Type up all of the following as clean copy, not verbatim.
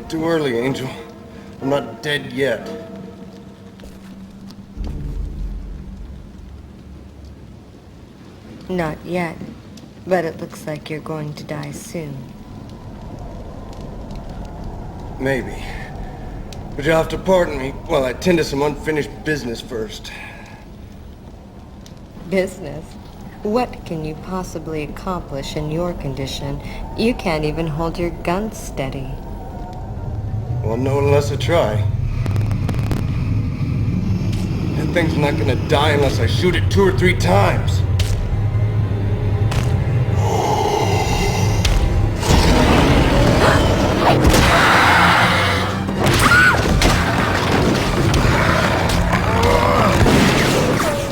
Too early, Angel. I'm not dead yet. Not yet, but it looks like you're going to die soon. Maybe. But you'll have to pardon me while I tend to some unfinished business first. Business? What can you possibly accomplish in your condition? You can't even hold your gun steady. Well, no unless I try. That thing's not gonna die unless I shoot it 2 or 3 times.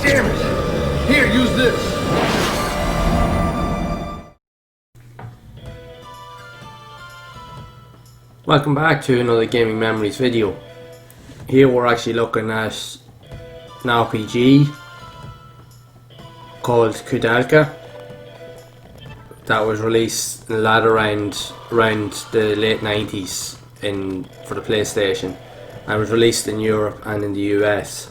Damn it! Here, use this. Welcome back to another Gaming Memories video. Here we're actually looking at an RPG called Koudelka that was released in the latter around the late 90s for the PlayStation, and was released in Europe and in the US.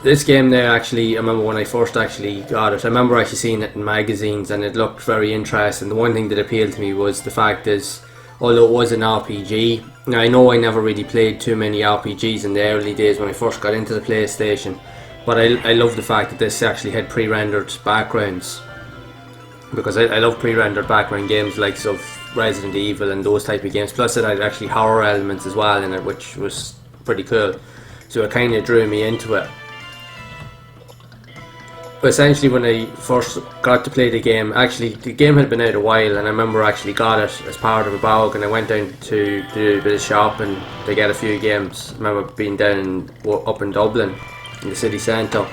This game there, actually, I remember when I first actually got it, I remember actually seeing it in magazines and it looked very interesting. The one thing that appealed to me was the fact is, although it was an RPG, now I know I never really played too many RPGs in the early days when I first got into the PlayStation, but I love the fact that this actually had pre-rendered backgrounds, because I love pre-rendered background games like of Resident Evil and those type of games, plus it had actually horror elements as well in it, which was pretty cool, so it kind of drew me into it. But essentially, when I first got to play the game, actually the game had been out a while, and I remember I actually got it as part of a bag, and I went down to do a bit of shopping to get a few games. I remember being down up in Dublin, in the city centre,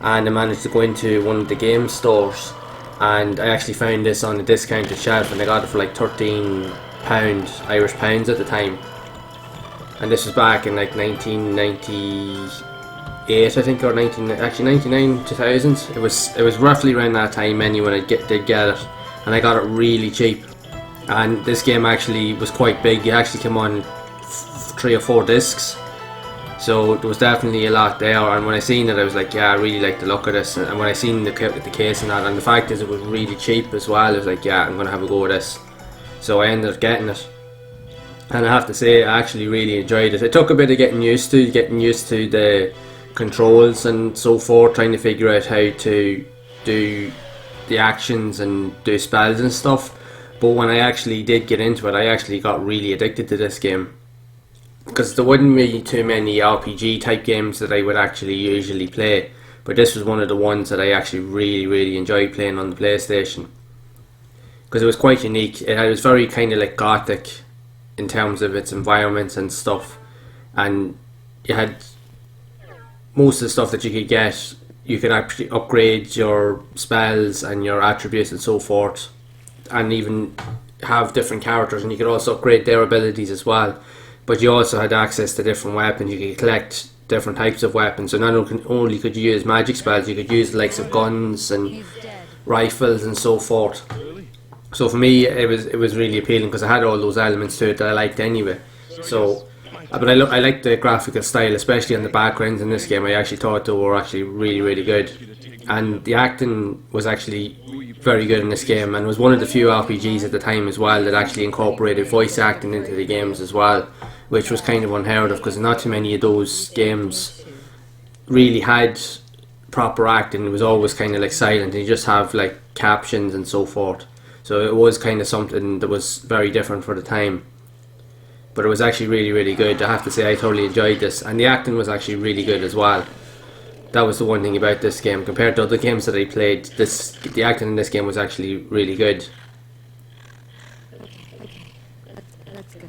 and I managed to go into one of the game stores, and I actually found this on a discounted shelf, and I got it for like £13 Irish pounds at the time. And this was back in like 1998, I think, or 99, 2000. It was roughly around that time anyway when I did get it. and I got it really cheap. And this game actually was quite big. It actually came on 3 or 4 discs, so there was definitely a lot there. And when I seen it, I was like, yeah, I really like the look of this. And when I seen the case and that, and the fact is it was really cheap as well, I was like, yeah, I'm gonna have a go at this. So I ended up getting it, and I have to say I actually really enjoyed it. It took a bit of getting used to the controls and so forth, trying to figure out how to do the actions and do spells and stuff. But when I actually did get into it, I actually got really addicted to this game, because there wouldn't be too many RPG type games that I would actually usually play, but this was one of the ones that I actually really enjoyed playing on the PlayStation, because it was quite unique. It was very kind of like gothic in terms of its environments and stuff, and you had most of the stuff that you could get. You could actually upgrade your spells and your attributes and so forth, and even have different characters, and you could also upgrade their abilities as well. But you also had access to different weapons. You could collect different types of weapons, so not only could you use magic spells, you could use the likes of guns and rifles and so forth. So for me, it was really appealing, because I had all those elements to it that I liked anyway. So, but I like the graphical style, especially on the backgrounds in this game. I actually thought they were actually really good, and the acting was actually very good in this game, and it was one of the few RPGs at the time as well that actually incorporated voice acting into the games as well, which was kind of unheard of, because not too many of those games really had proper acting. It was always kind of like silent, and you just have like captions and so forth. So it was kind of something that was very different for the time, but it was actually really good. I have to say I totally enjoyed this, and the acting was actually really good as well. That was the one thing about this game compared to other games that I played. The acting in this game was actually really good. Okay. Let's go.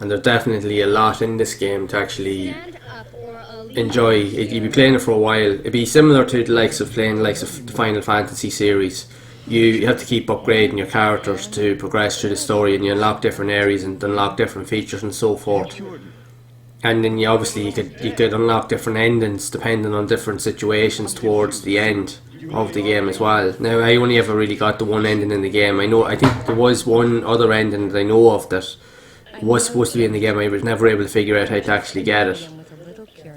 And there's definitely a lot in this game to actually enjoy. You'd be playing it for a while. It'd be similar to the likes of playing the Final Fantasy series. You have to keep upgrading your characters to progress through the story, and you unlock different areas and unlock different features and so forth. And then you could unlock different endings depending on different situations towards the end of the game as well. Now I only ever really got the one ending in the game. I think there was one other ending that I know of that was supposed to be in the game. I was never able to figure out how to actually get it.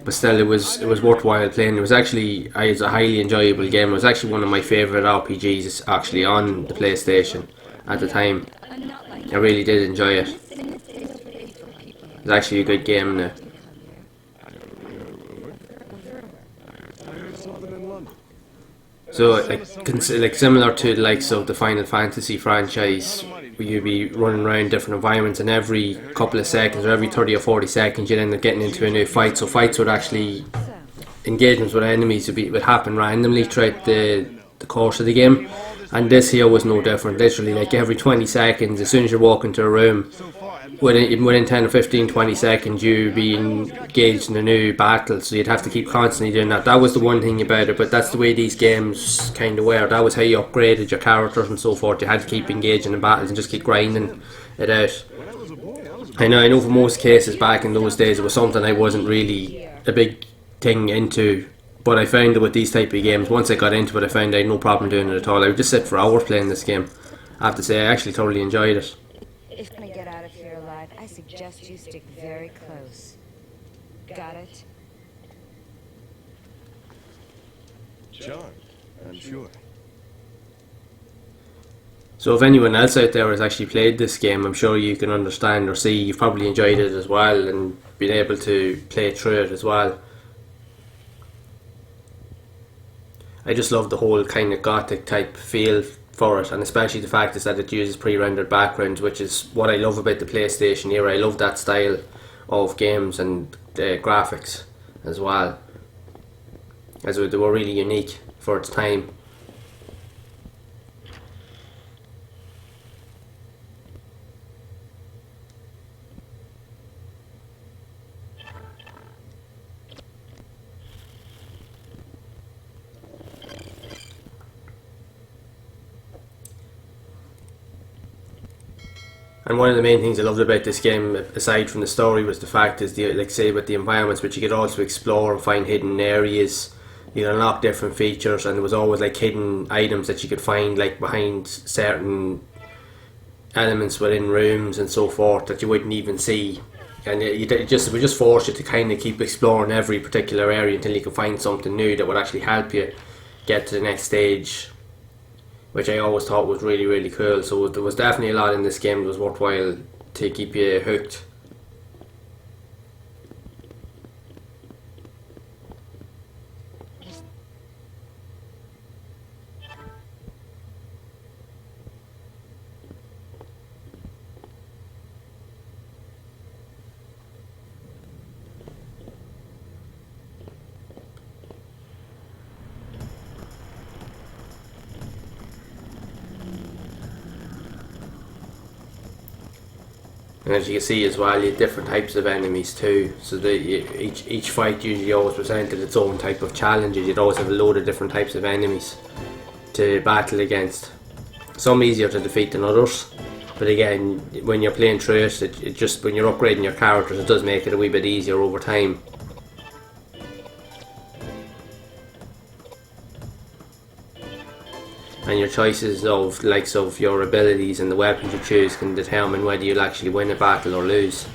But still, it was worthwhile playing. It was a highly enjoyable game. It was actually one of my favourite RPGs actually on the PlayStation at the time. I really did enjoy it. It's actually a good game now. So like similar to the likes of the Final Fantasy franchise, where you'd be running around different environments, and every couple of seconds or every 30 or 40 seconds you'd end up getting into a new fight. So fights would actually, engagements with enemies would happen randomly throughout the course of the game, and this here was no different. Literally, like every 20 seconds, as soon as you walk into a room, within 10 or 15, 20 seconds you'd be engaged in a new battle, so you'd have to keep constantly doing that. That was the one thing about it, but that's the way these games kind of were. That was how you upgraded your characters and so forth. You had to keep engaging in battles and just keep grinding it out. I know for most cases back in those days it was something I wasn't really a big thing into, but I found that with these type of games, once I got into it, I found I had no problem doing it at all. I would just sit for hours playing this game. I have to say I actually totally enjoyed it. If you want to get out of here alive, I suggest you stick very close. Got it? John, I'm sure. So if anyone else out there has actually played this game, I'm sure you can understand or see you've probably enjoyed it as well and been able to play through it as well. I just love the whole kind of gothic type feel for it, and especially the fact is that it uses pre-rendered backgrounds, which is what I love about the PlayStation era. I love that style of games and graphics as well, as they were really unique for its time. And one of the main things I loved about this game, aside from the story, was the fact is like say with the environments, which you could also explore and find hidden areas you'd unlock different features, and there was always like hidden items that you could find like behind certain elements within rooms and so forth that you wouldn't even see. And it would just force you to kind of keep exploring every particular area until you could find something new that would actually help you get to the next stage, which I always thought was really, really cool. So there was definitely a lot in this game that was worthwhile to keep you hooked. And as you can see as well, you have different types of enemies too. So each fight usually always presented its own type of challenges. You'd always have a load of different types of enemies to battle against. Some easier to defeat than others. But again, when you're playing through it, it just, when you're upgrading your characters, it does make it a wee bit easier over time. And your choices of likes of your abilities and the weapons you choose can determine whether you'll actually win a battle or lose.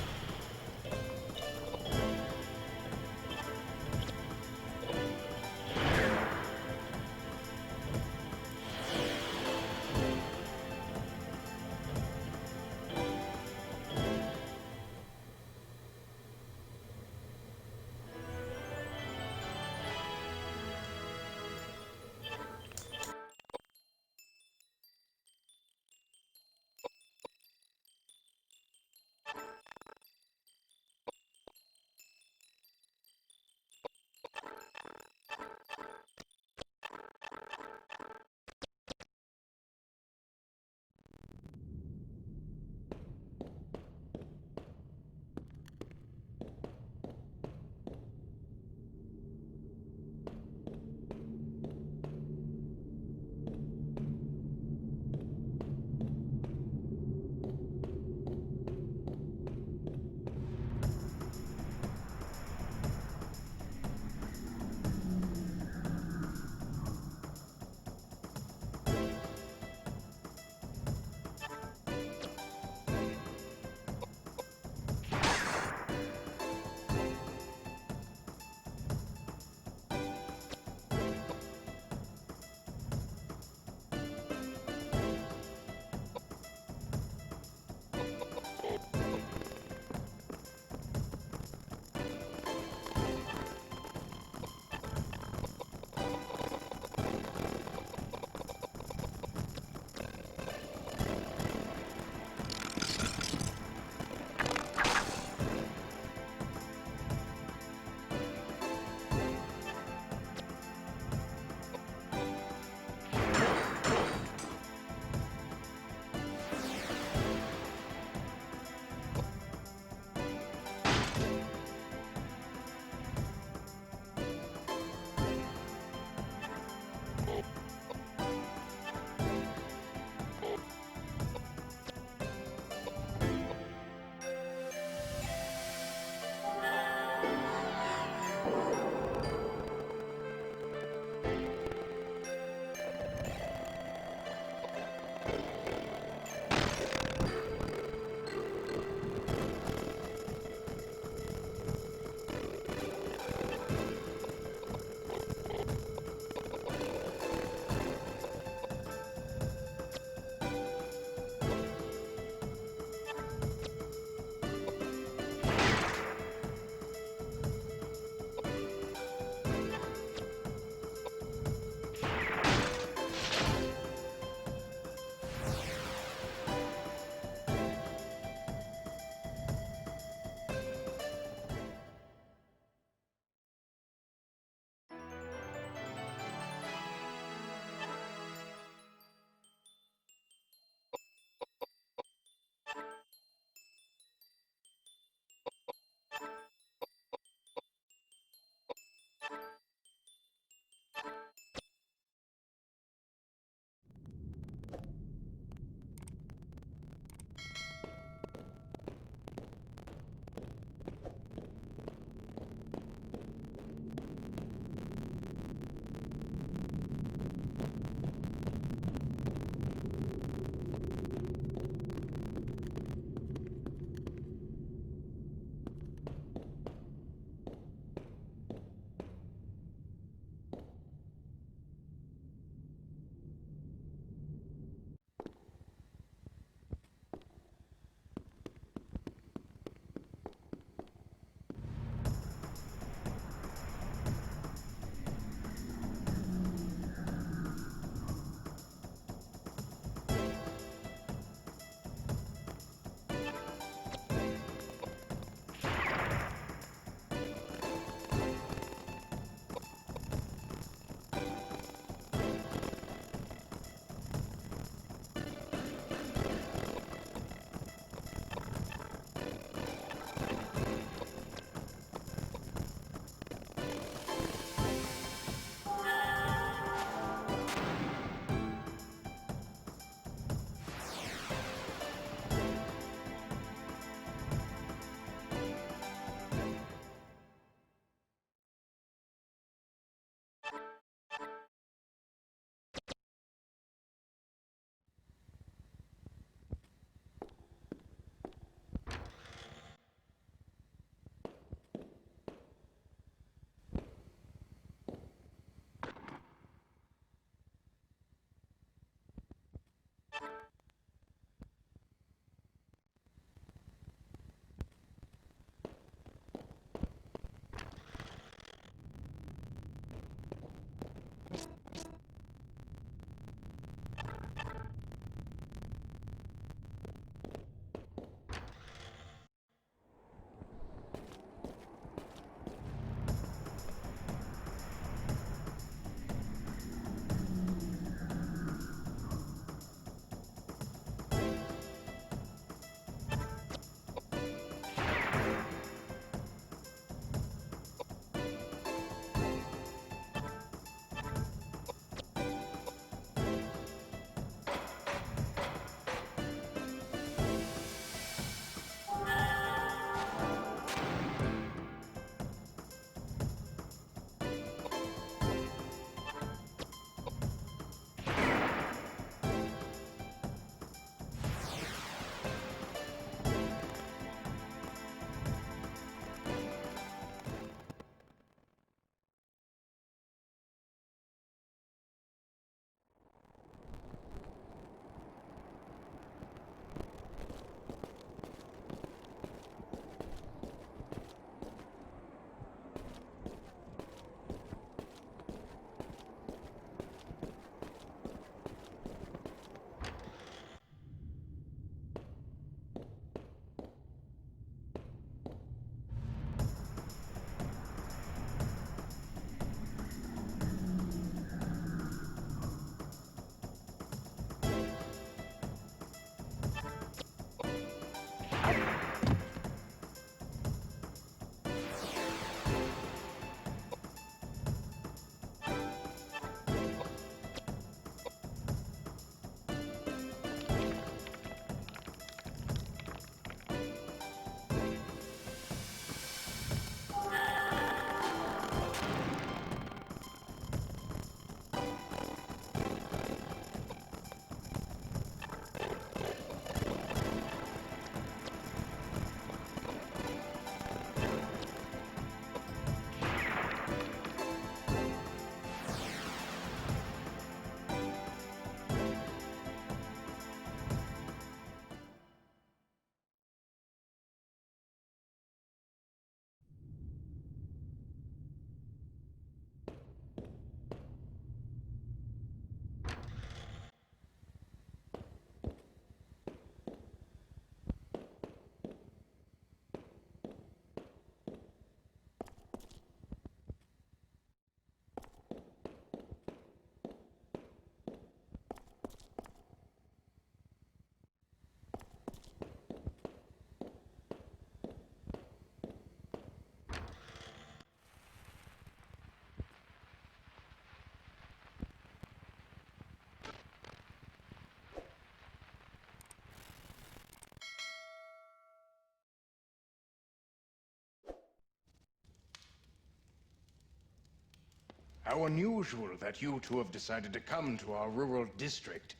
How unusual that you two have decided to come to our rural district.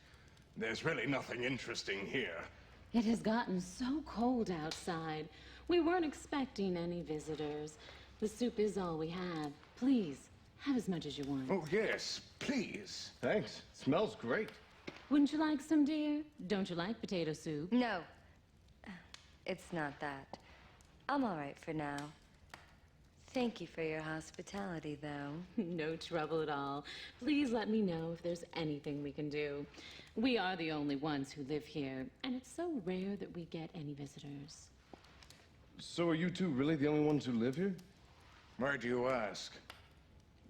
There's really nothing interesting here. It has gotten so cold outside. We weren't expecting any visitors. The soup is all we have. Please, have as much as you want. Oh, yes, please. Thanks. Smells great. Wouldn't you like some, dear? Don't you like potato soup? No. It's not that. I'm all right for now. Thank you for your hospitality, though. No trouble at all. Please let me know if there's anything we can do. We are the only ones who live here, and it's so rare that we get any visitors. So are you two really the only ones who live here? Why do you ask?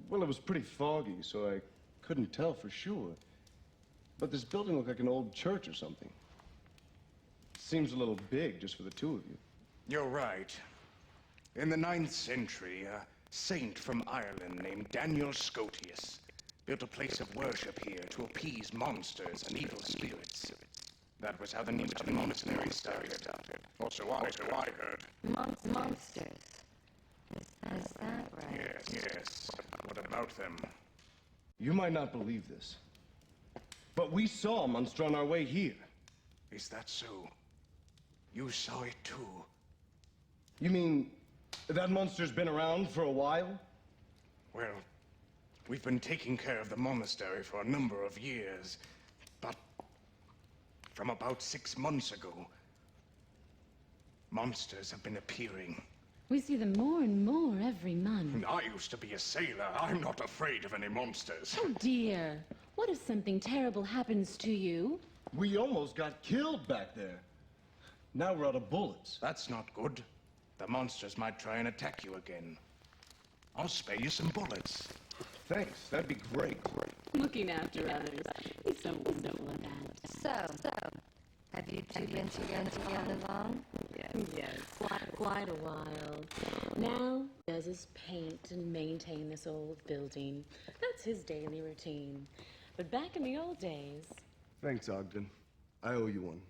Well, it was pretty foggy, so I couldn't tell for sure. But this building looked like an old church or something. Seems a little big just for the two of you. You're right. In the 9th century, a saint from Ireland named Daniel Scotius built a place of worship here to appease monsters and evil spirits. That was how the name of the monastery started. Also, I heard. Monsters. Is that right? Yes. What about them? You might not believe this, but we saw a monster on our way here. Is that so? You saw it too? You mean that monster's been around for a while? Well, we've been taking care of the monastery for a number of years, but from about 6 months ago, monsters have been appearing. We see them more and more every month. I used to be a sailor. I'm not afraid of any monsters. Oh, dear. What if something terrible happens to you? We almost got killed back there. Now we're out of bullets. That's not good. The monsters might try and attack you again. I'll spare you some bullets. Thanks, that'd be great. Looking after others. He's so wonderful at that. So, have you two been together long? Yes, quite a while. Now, he does his paint and maintain this old building. That's his daily routine. But back in the old days... Thanks, Ogden. I owe you one.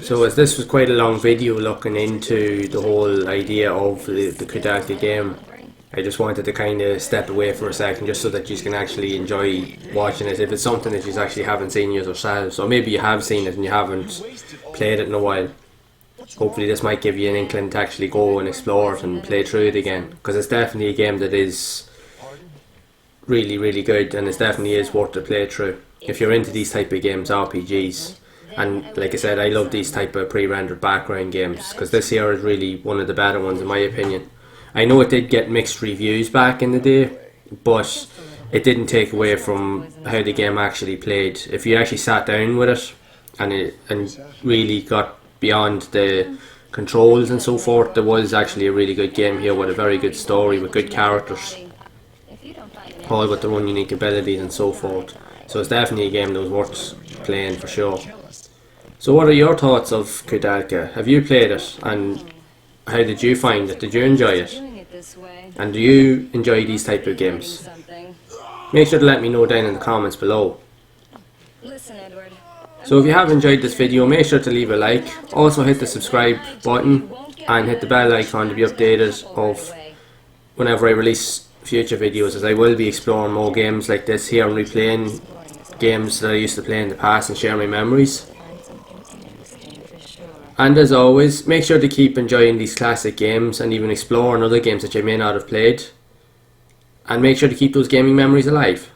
So as this was quite a long video looking into the whole idea of the Koudelka game, I just wanted to kind of step away for a second just so that you can actually enjoy watching it if it's something that you actually haven't seen yourselves, or maybe you have seen it and you haven't played it in a while. Hopefully this might give you an inkling to actually go and explore it and play through it again, because it's definitely a game that is really good, and it definitely is worth the play through if you're into these type of games, RPGs. And like I said, I love these type of pre-rendered background games, because this here is really one of the better ones in my opinion. I know it did get mixed reviews back in the day, but it didn't take away from how the game actually played. If you actually sat down with it and really got beyond the controls and so forth, there was actually a really good game here with a very good story with good characters. all with their own unique abilities and so forth. So it's definitely a game that was worth playing for sure. So what are your thoughts of Koudelka? Have you played it, and how did you find it? Did you enjoy it? Doing it this way. And do you enjoy these type of games? Something. Make sure to let me know down in the comments below. Listen, Edward. So if you have enjoyed this video, make sure to leave a like. Also hit the subscribe button and hit the bell icon to be updated of whenever I release future videos, as I will be exploring more games like this here and replaying games that I used to play in the past and share my memories. And as always, make sure to keep enjoying these classic games and even exploring other games that you may not have played. And make sure to keep those gaming memories alive.